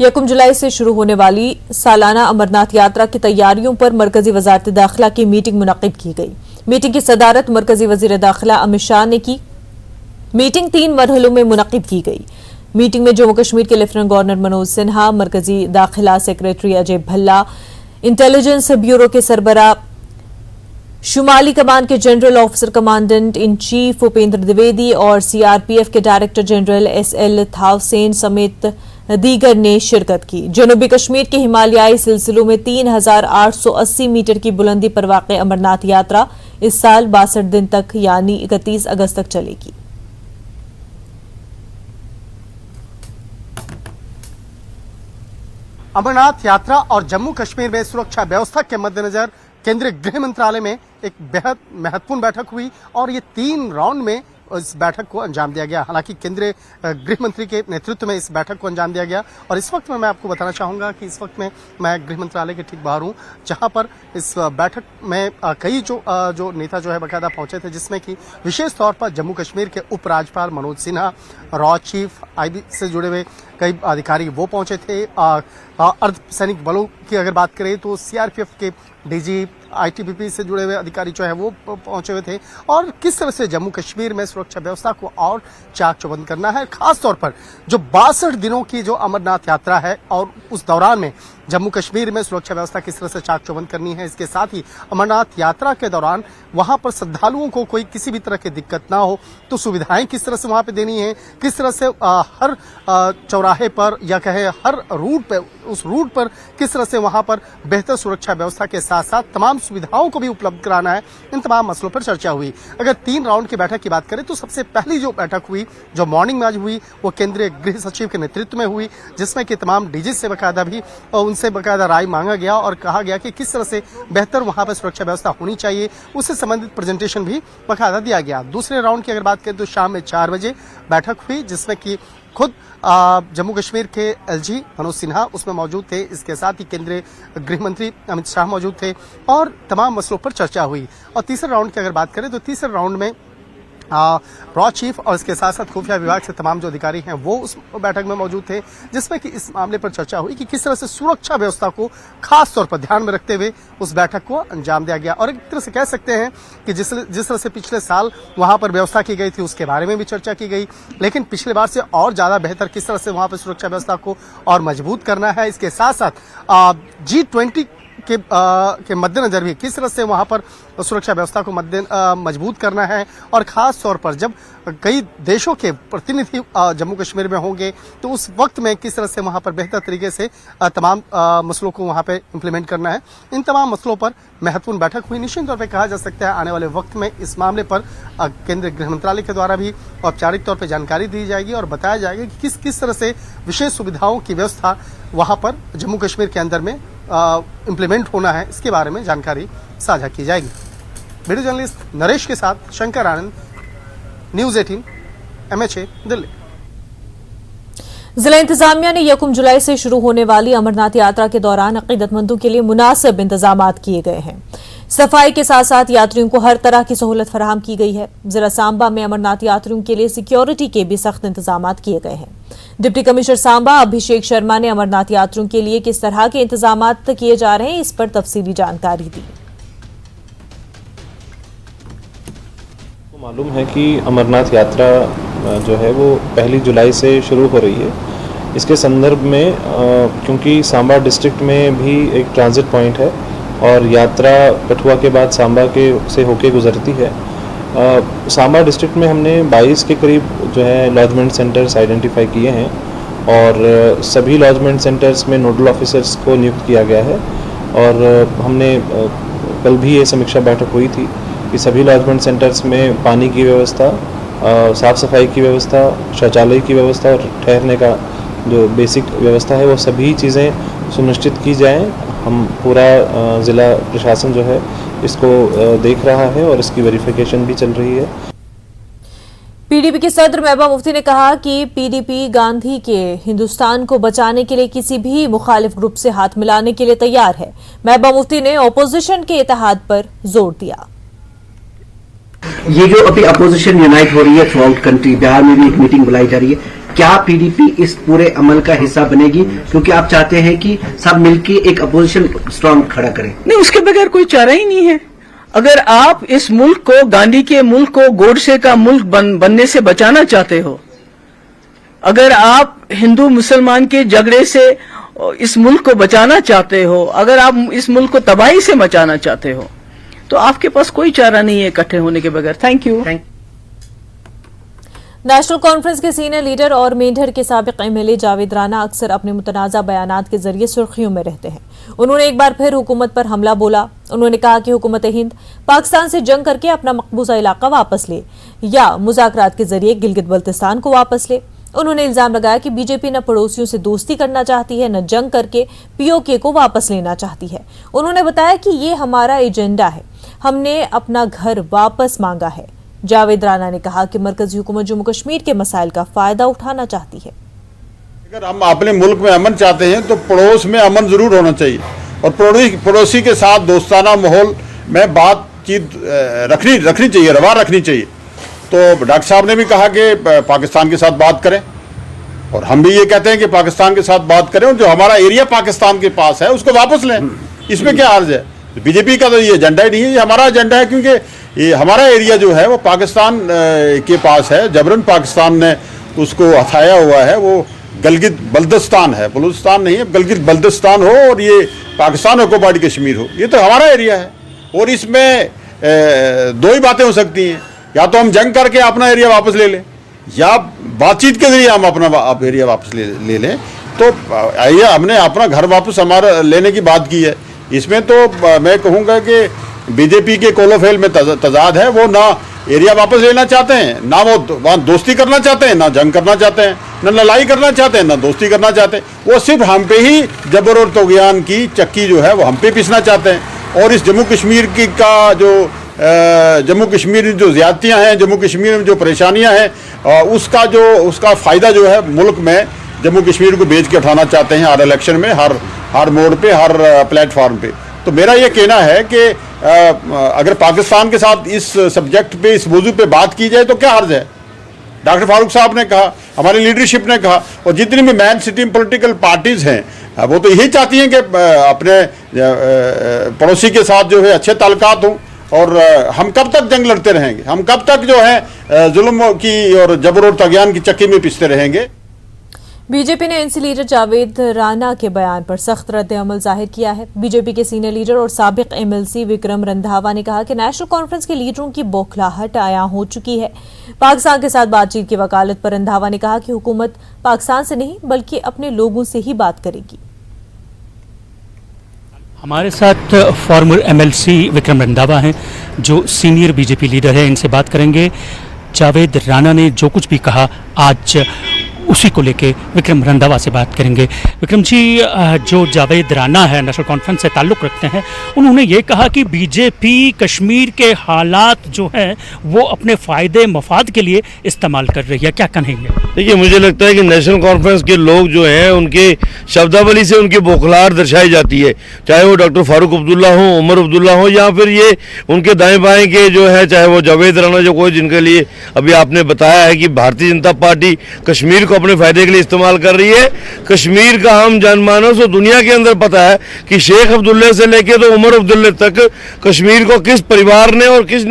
1 जुलाई से शुरू होने वाली सालाना अमरनाथ यात्रा की तैयारियों पर मरकजी वजारत दाखिला की मीटिंग मुनक्किद की गई। मीटिंग की सदारत मरकजी वजीर दाखिला अमित शाह ने की। मीटिंग 3 मरहलों में मुनक्किद की गई। मीटिंग में जम्मू कश्मीर के लेफ्टिनेंट गवर्नर मनोज सिन्हा, मरकजी दाखिला secretary Ajay Bhalla, intelligence bureau के सरबराह, शुमाली कमान के general officer commandant in chief Upendra Dwivedi और सीआरपीएफ के डायरेक्टर जनरल एसएल थावसेन समेत दीगर ने शिरकत की। जनूबी कश्मीर के हिमालयाई सिलसिलों में 3880 मीटर की बुलंदी पर वाक़ अमरनाथ यात्रा इस साल 62 दिन तक यानी 31 अगस्त तक चलेगी। अमरनाथ यात्रा और जम्मू कश्मीर में सुरक्षा व्यवस्था के मद्देनजर केंद्रीय गृह मंत्रालय में एक बेहद महत्वपूर्ण बैठक हुई और ये 3 राउंड में इस बैठक को अंजाम दिया गया। हालांकि केंद्रीय गृह मंत्री के नेतृत्व में इस बैठक को अंजाम दिया गया और इस वक्त में मैं आपको बताना चाहूंगा कि इस वक्त में मैं गृह मंत्रालय के ठीक बाहर हूं, जहां पर इस बैठक में कई जो नेता जो है बाकायदा पहुंचे थे, जिसमें कि विशेष तौर पर जम्मू कश्मीर के उपराज्यपाल Manoj Sinha, raw chief, IB से जुड़े हुए कई अधिकारी वो पहुंचे थे। अर्धसैनिक बलों की अगर बात करें तो सीआरपीएफ के डीजी, आईटीबीपी से जुड़े हुए अधिकारी जो है वो पहुंचे हुए थे और किस तरह से जम्मू कश्मीर में सुरक्षा व्यवस्था को और चाक चौबंद करना है, खास तौर पर जो 62 दिनों की जो अमरनाथ यात्रा है और उस दौरान में जम्मू कश्मीर में सुरक्षा व्यवस्था किस तरह से चाक चौबंद करनी है। इसके साथ ही अमरनाथ यात्रा के दौरान वहां पर श्रद्धालुओं को कोई किसी भी तरह की दिक्कत ना हो तो सुविधाएं किस तरह से वहां पे देनी है, किस तरह से हर चौराहे पर या कहे हर रूट पे, उस रूट पर किस तरह से वहां पर बेहतर सुरक्षा व्यवस्था के साथ साथ तमाम सुविधाओं को भी उपलब्ध कराना है, इन तमाम मसलों पर चर्चा हुई। अगर 3 राउंड की बैठक की बात करें तो सबसे पहली जो बैठक हुई, जो मॉर्निंग में आज हुई, वो केंद्रीय गृह सचिव के नेतृत्व में हुई, जिसमें कि तमाम डीजी से बाकायदा भी उनसे बाकायदा राय मांगा गया और कहा गया कि किस तरह से बेहतर वहां पर सुरक्षा व्यवस्था होनी चाहिए, उससे संबंधित प्रेजेंटेशन भी बाकायदा दिया गया। दूसरे राउंड की अगर बात करें तो शाम में 4 बजे बैठक हुई, जिसमें कि खुद जम्मू कश्मीर के एलजी मनोज सिन्हा उसमें मौजूद थे। इसके साथ ही केंद्रीय गृह मंत्री अमित शाह मौजूद थे और तमाम मसलों पर चर्चा हुई। और तीसरे राउंड की अगर बात करें तो तीसरे राउंड में रॉ चीफ और इसके साथ साथ खुफिया विभाग से तमाम जो अधिकारी हैं वो उस बैठक में मौजूद थे, जिसमें कि इस मामले पर चर्चा हुई कि किस तरह से सुरक्षा व्यवस्था को खास तौर पर ध्यान में रखते हुए उस बैठक को अंजाम दिया गया। और एक तरह से कह सकते हैं कि जिस तरह से पिछले साल वहां पर व्यवस्था की गई थी उसके बारे में भी चर्चा की गई, लेकिन पिछले बार से और ज्यादा बेहतर किस तरह से वहां पर सुरक्षा व्यवस्था को और मजबूत करना है। इसके साथ साथ G20 के मद्देनजर भी किस तरह से वहां पर सुरक्षा व्यवस्था को मजबूत करना है और खास तौर पर जब कई देशों के प्रतिनिधि जम्मू कश्मीर में होंगे तो उस वक्त में किस तरह से वहां पर बेहतर तरीके से तमाम मसलों को वहां पे इंप्लीमेंट करना है। इन तमाम मसलों पर महत्वपूर्ण बैठक हुई। निश्चित तौर पर कहा जा सकता है आने वाले वक्त में इस मामले पर केंद्रीय गृह मंत्रालय के द्वारा भी औपचारिक तौर पर जानकारी दी जाएगी और बताया जाएगा कि किस तरह से विशेष सुविधाओं की व्यवस्था वहां पर जम्मू कश्मीर के अंदर में इंप्लीमेंट होना है, इसके बारे में जानकारी साझा की जाएगी। वीडियो जर्नलिस्ट नरेश के साथ शंकर आनंद, न्यूज़ 18 MHA दिल्ली। जिला इंतजामिया ने 1 जुलाई से शुरू होने वाली अमरनाथ यात्रा के दौरान अकीदतमंदों के लिए मुनासिब इंतजाम किए गए हैं। सफाई के साथ साथ यात्रियों को हर तरह की सहूलत फराहम की गई है। जिला सांबा में अमरनाथ यात्रियों के लिए सिक्योरिटी के भी सख्त इंतजाम किए गए हैं। डिप्टी कमिश्नर सांबा अभिषेक शर्मा ने अमरनाथ यात्रियों के लिए किस तरह के इंतजाम किए जा रहे हैं, इस पर तफसीली जानकारी दी। मालूम है कि अमरनाथ यात्रा जो है वो 1 जुलाई से शुरू हो रही है। इसके संदर्भ में क्योंकि सांबा डिस्ट्रिक्ट में भी एक ट्रांजिट पॉइंट है और यात्रा कठुआ के बाद सांबा से होके गुजरती है, सांबा डिस्ट्रिक्ट में हमने 22 के करीब जो है लॉजमेंट सेंटर्स आइडेंटिफाई किए हैं और सभी लॉजमेंट सेंटर्स में नोडल ऑफिसर्स को नियुक्त किया गया है। और हमने कल भी ये समीक्षा बैठक हुई थी कि सभी लॉजमेंट सेंटर्स में पानी की व्यवस्था, साफ़ सफाई की व्यवस्था, शौचालय की व्यवस्था और ठहरने का जो बेसिक व्यवस्था है वो सभी चीज़ें सुनिश्चित की जाएं। हम पूरा ज़िला प्रशासन जो है इसको देख रहा है और इसकी वेरिफिकेशन भी चल रही है। पीडीपी के सदर महबूबा मुफ्ती ने कहा कि पीडीपी गांधी के हिंदुस्तान को बचाने के लिए किसी भी मुखालिफ ग्रुप से हाथ मिलाने के लिए तैयार है। महबूबा मुफ्ती ने ऑपोजिशन के इत्तेहाद पर जोर दिया। ये जो अभी अपोजिशन यूनाइट हो रही है थ्रू आउट कंट्री, बिहार में भी एक मीटिंग बुलाई जा रही है, क्या पीडीपी इस पूरे अमल का हिस्सा बनेगी, क्योंकि आप चाहते हैं कि सब मिलकर एक अपोजिशन स्ट्रांग खड़ा करें? नहीं, उसके बगैर कोई चारा ही नहीं है। अगर आप इस मुल्क को, गांधी के मुल्क को गोडसे का मुल्क बनने से बचाना चाहते हो, अगर आप हिंदू मुसलमान के झगड़े से इस मुल्क को बचाना चाहते हो, अगर आप इस मुल्क को तबाही से मचाना चाहते हो, तो आपके पास कोई चारा नहीं है इकट्ठे होने के बगैर। Thank you. नेशनल कॉन्फ्रेंस के सीनियर लीडर और मेंढर के साबिक एमएलए जावेद राना अक्सर अपने मुतनाज़ा बयानात के जरिए सुर्खियों में रहते हैं। उन्होंने एक बार फिर हुकूमत पर हमला बोला। उन्होंने कहा कि हुकूमत हिंद पाकिस्तान से जंग करके अपना मकबूजा इलाका वापस ले या मुज़ाकरात के जरिए गिलगित बल्तिस्तान को वापस ले। उन्होंने इल्जाम लगाया कि बीजेपी न पड़ोसियों से दोस्ती करना चाहती है, न जंग करके पीओके को वापस लेना चाहती है। उन्होंने बताया कि ये हमारा एजेंडा है, हमने अपना घर वापस मांगा है। जावेद राना ने कहा कि मरकजी हुकूमत जम्मू कश्मीर के मसाइल का फायदा उठाना चाहती है। अगर हम अपने मुल्क में अमन चाहते हैं तो पड़ोस में अमन जरूर होना चाहिए और पड़ोसी के साथ दोस्ताना माहौल में बातचीत रखनी चाहिए, रवा रखनी चाहिए। तो डॉक्टर साहब ने भी कहा कि पाकिस्तान के साथ बात करें और हम भी ये कहते हैं कि पाकिस्तान के साथ बात करें और जो हमारा एरिया पाकिस्तान के पास है उसको वापस लें। इसमें क्या अर्ज है? बीजेपी का तो ये एजेंडा ही नहीं है, ये हमारा एजेंडा है, क्योंकि ये हमारा एरिया जो है वो पाकिस्तान के पास है। जबरन पाकिस्तान ने उसको हथाया हुआ है। वो गिलगित बल्तिस्तान है, बलूचिस्तान नहीं है, गिलगित बल्तिस्तान हो और ये पाकिस्तान ऑक्युपाइड कश्मीर हो, ये तो हमारा एरिया है। और इसमें दो ही बातें हो सकती हैं, या तो हम जंग करके अपना एरिया वापस ले लें या बातचीत के जरिए हम अपना एरिया वापस ले लें। तो हमने अपना घर वापस हमारा लेने की बात की है। इसमें तो मैं कहूँगा कि बीजेपी के कोलोफेल में तजाद है। वो ना एरिया वापस लेना चाहते हैं, ना वो वहाँ दोस्ती करना चाहते हैं, ना जंग करना चाहते हैं, ना लड़ाई करना चाहते हैं, ना दोस्ती करना चाहते हैं। वो सिर्फ हम पे ही जबर और तोगयान की चक्की जो है वो हम पे पिसना चाहते हैं। और इस जम्मू कश्मीर की का जो जम्मू कश्मीर में जो ज़्यादतियाँ हैं, जम्मू कश्मीर में जो परेशानियाँ हैं, उसका फ़ायदा जो है मुल्क में जम्मू कश्मीर को बेच के उठाना चाहते हैं हर इलेक्शन में, हर मोड़ पे, हर प्लेटफॉर्म पे। तो मेरा ये कहना है कि अगर पाकिस्तान के साथ इस सब्जेक्ट पे, इस मौजू पे बात की जाए तो क्या हर्ज है? डॉक्टर फारूक साहब ने कहा, हमारी लीडरशिप ने कहा, और जितनी भी मैन सिटी पॉलिटिकल पार्टीज़ हैं वो तो यही चाहती हैं कि अपने पड़ोसी के साथ जो है अच्छे ताल्लुकात हों। और हम कब तक जंग लड़ते रहेंगे? हम कब तक जो है जुल्म की और जबर और तगयान की चक्की में पिसते रहेंगे? बीजेपी ने एनसी लीडर जावेद राना के बयान पर सख्त रद्द-ए-अमल जाहिर किया है। बीजेपी के सीनियर लीडर और साबिक एमएलसी विक्रम रंधावा ने कहा कि नेशनल कॉन्फ्रेंस के लीडरों की बौखलाहट आया हो चुकी है। पाकिस्तान के साथ बातचीत की वकालत पर रंधावा ने कहा कि हुकूमत पाकिस्तान से नहीं बल्कि अपने लोगों से ही बात करेगी। हमारे साथ फॉर्मर एमएलसी विक्रम रंधावा हैं जो सीनियर बीजेपी लीडर है, इनसे बात करेंगे। जावेद राना ने जो कुछ भी कहा आज उसी को लेके विक्रम रंधावा से बात करेंगे। विक्रम जी, जो जावेद राना है नेशनल कॉन्फ्रेंस से ताल्लुक़ रखते हैं, उन्होंने ये कहा कि बीजेपी कश्मीर के हालात जो हैं वो अपने फ़ायदे मफाद के लिए इस्तेमाल कर रही है, क्या कहेंगे? देखिए, मुझे लगता है कि नेशनल कॉन्फ्रेंस के लोग जो हैं उनके शब्दावली से उनकी बौखलाहट दर्शाई जाती है, चाहे वो डॉक्टर फारूक अब्दुल्ला हो, उमर अब्दुल्ला हो, या फिर ये उनके दाएं बाएं के जो है, चाहे वो जावेद राना जो कोई जिनके लिए अभी आपने बताया है कि भारतीय जनता पार्टी कश्मीर अपने फायदे के लिए इस्तेमाल कर रही है। कश्मीर का आम जनमानस और दुनिया के अंदर पता है कि शेख अब्दुल्ले से लेके तो उमर अब्दुल्ले तक कश्मीर को किस परिवार ने और किस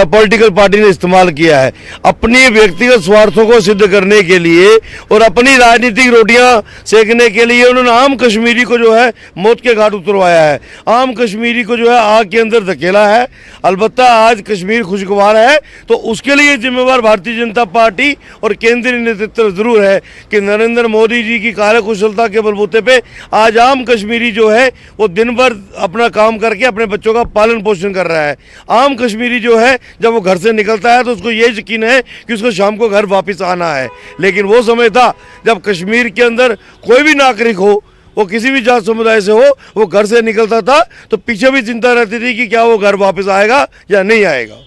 पॉलिटिकल पार्टी ने इस्तेमाल किया है अपनी व्यक्तिगत स्वार्थों को सिद्ध करने के लिए और अपनी राजनीतिक रोटियां सेकने के लिए। उन्होंने आम कश्मीरी को जो है मौत के घाट उतरवाया है, आम कश्मीरी को जो है आग के अंदर धकेला है। अलबत्ता आज कश्मीर खुशगवार है तो उसके लिए जिम्मेवार भारतीय जनता पार्टी और केंद्रीय नेतृत्व जरूर है कि नरेंद्र मोदी जी की कार्यकुशलता के बलबूते पे आज आम कश्मीरी जो है वो दिन भर अपना काम करके अपने बच्चों का पालन पोषण कर रहा है। आम कश्मीरी जो है जब वो घर से निकलता है तो उसको ये यकीन है कि उसको शाम को घर वापस आना है। लेकिन वो समय था जब कश्मीर के अंदर कोई भी नागरिक हो, वो किसी भी जात समुदाय से हो, वो घर से निकलता था तो पीछे भी चिंता रहती थी कि क्या वो घर वापस आएगा या नहीं आएगा।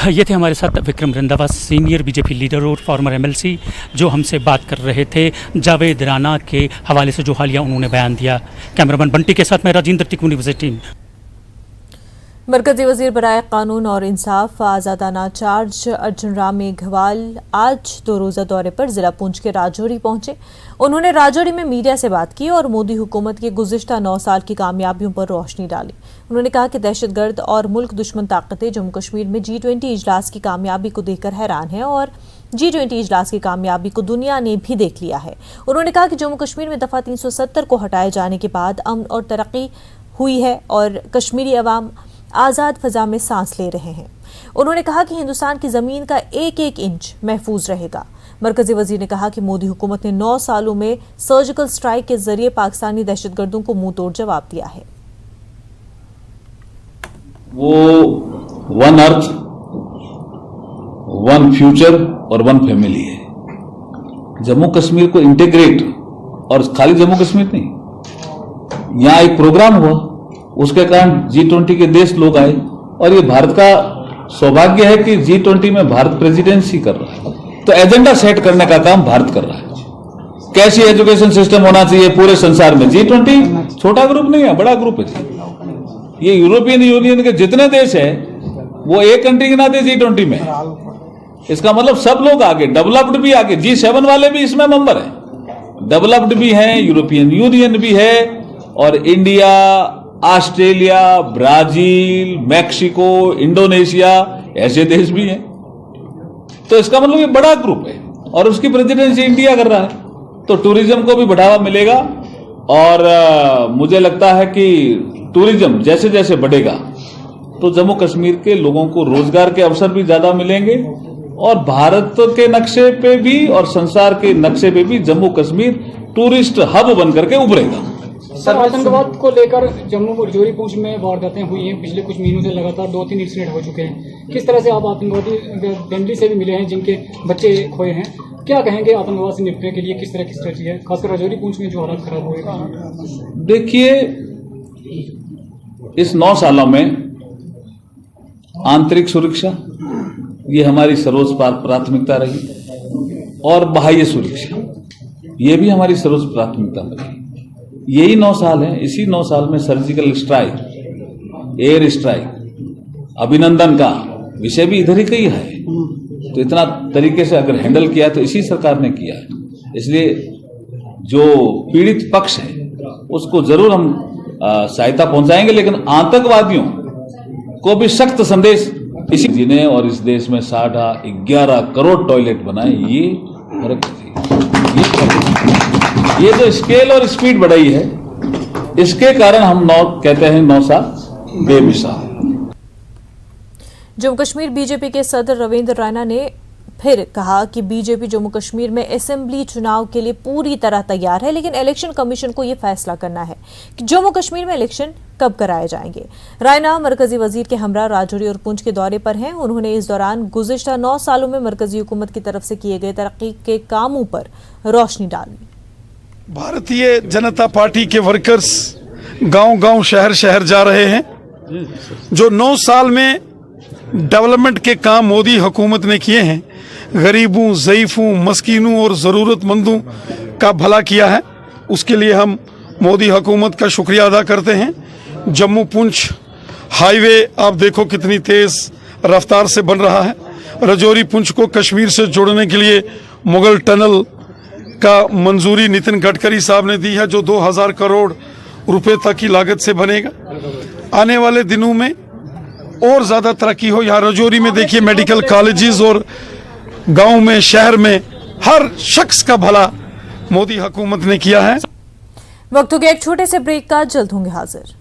ये थे हमारे साथ Vikram Randhawa, senior BJP leader और फॉर्मर एमएलसी, जो हमसे बात कर रहे थे जावेद राना के हवाले से जो हालिया उन्होंने बयान दिया। कैमरामैन बंटी के साथ मैं राजेंद्र टिकुनी, विजिट टीम। मरकजी वजीर बराए कानून और इंसाफ आजादाना चार्ज अर्जुन राम मेघवाल आज 2 रोजा दौरे पर जिला पुंछ के राजौरी पहुंचे। उन्होंने राजौरी में मीडिया से बात की और मोदी हुकूमत की गुज़िश्ता 9 साल की कामयाबियों पर रोशनी डाली। उन्होंने कहा कि दहशतगर्द और मुल्क दुश्मन ताकतें जम्मू कश्मीर में G20 इजलास की कामयाबी को देखकर हैरान हैं और G20 इजलास की कामयाबी को दुनिया ने भी देख लिया है। उन्होंने कहा कि जम्मू कश्मीर में दफा 370 को हटाए जाने के बाद अमन और तरक्की हुई है और कश्मीरी अवाम आज़ाद फजा में सांस ले रहे हैं। उन्होंने कहा कि हिंदुस्तान की जमीन का एक एक इंच महफूज रहेगा। मरकजी वजीर ने कहा कि मोदी हुकूमत ने 9 सालों में सर्जिकल स्ट्राइक के जरिए पाकिस्तानी दहशतगर्दों को मुंह तोड़ जवाब दिया है। वो वन अर्थ, वन फ्यूचर और वन फैमिली है। जम्मू कश्मीर को इंटीग्रेट, और खाली जम्मू कश्मीर नहीं, यहां एक प्रोग्राम हुआ, उसके कारण G20 के देश लोग आए और ये भारत का सौभाग्य है कि G20 में भारत प्रेसिडेंसी कर रहा है। तो एजेंडा सेट करने का काम भारत कर रहा है। कैसी एजुकेशन सिस्टम होना चाहिए पूरे संसार में। G20 छोटा ग्रुप नहीं है, बड़ा ग्रुप है। ये यूरोपियन यूनियन के जितने देश है वो एक कंट्री के नाते G20 में, इसका मतलब सब लोग आगे, डेवलप्ड भी आगे, G7 वाले भी इसमें मेंबर है, डेवलप्ड भी हैं, यूरोपियन यूनियन भी है, और India, Australia, Brazil, Mexico, Indonesia ऐसे देश भी हैं। तो इसका मतलब ये बड़ा ग्रुप है और उसकी प्रेसिडेंसी इंडिया कर रहा है। तो टूरिज्म को भी बढ़ावा मिलेगा और मुझे लगता है कि टूरिज्म जैसे जैसे बढ़ेगा तो जम्मू कश्मीर के लोगों को रोजगार के अवसर भी ज्यादा मिलेंगे और भारत के नक्शे पे भी और संसार के नक्शे पे भी जम्मू कश्मीर टूरिस्ट हब बनकर के उभरेगा। सर, आतंकवाद को लेकर जम्मू और राजौरी पुंछ में वारदातें हुई हैं। पिछले कुछ महीनों से लगातार 2-3 इंसिडेंट हो चुके हैं। किस तरह से आप आतंकवादी फैमिली से भी मिले हैं जिनके बच्चे खोए हैं, क्या कहेंगे आतंकवाद से निपटने के लिए किस तरह की स्ट्रेटजी है, खासकर राजौरी पुंछ में जो हालात खराब हुए? देखिए, इस 9 सालों में आंतरिक सुरक्षा ये हमारी सर्वोच्च प्राथमिकता रही और बाह्य सुरक्षा ये भी हमारी सर्वोच्च प्राथमिकता रही। यही 9 साल है। इसी 9 साल में सर्जिकल स्ट्राइक, एयर स्ट्राइक, अभिनंदन का विषय भी इधर ही कही है। तो इतना तरीके से अगर हैंडल किया तो इसी सरकार ने किया है। इसलिए जो पीड़ित पक्ष है उसको जरूर हम सहायता पहुंचाएंगे, लेकिन आतंकवादियों को भी सख्त संदेश इसी जिन्हें और इस देश में 11.5 करोड़ टॉयलेट बनाए, ये फर्क ये जो स्केल और स्पीड बढ़ाई है इसके कारण हम कहते हैं 9 साल बेमिसाल। जम्मू कश्मीर बीजेपी के सदर रविंद्र रैना ने फिर कहा कि बीजेपी जम्मू कश्मीर में असेंबली चुनाव के लिए पूरी तरह तैयार है, लेकिन इलेक्शन कमीशन को यह फैसला करना है कि जम्मू कश्मीर में इलेक्शन कब कराए जाएंगे। रैना मरकजी वजीर के हमरा राजौरी और पुंछ के दौरे पर हैं। उन्होंने इस दौरान गुज़िश्ता 9 सालों में मरकजी हुकूमत की तरफ से किए गए तरक्की के कामों पर रोशनी डाली। भारतीय जनता पार्टी के वर्कर्स गांव-गांव, शहर-शहर जा रहे हैं। जो 9 साल में डेवलपमेंट के काम मोदी हुकूमत ने किए हैं, गरीबों, ज़ईफ़ों, मस्कीनों और ज़रूरतमंदों का भला किया है, उसके लिए हम मोदी हुकूमत का शुक्रिया अदा करते हैं। जम्मू पुंछ हाईवे आप देखो कितनी तेज़ रफ्तार से बन रहा है। राजौरी पुंछ को कश्मीर से जोड़ने के लिए मुगल टनल का मंजूरी नितिन गडकरी साहब ने दी है, जो 2000 करोड़ रुपए तक की लागत से बनेगा। आने वाले दिनों में और ज़्यादा तरक्की हो। यहाँ राजौरी में देखिए मेडिकल कॉलेजेस और गांव में, शहर में हर शख्स का भला मोदी हुकूमत ने किया है। वक्त हो गया एक छोटे से ब्रेक का, जल्द होंगे हाजिर।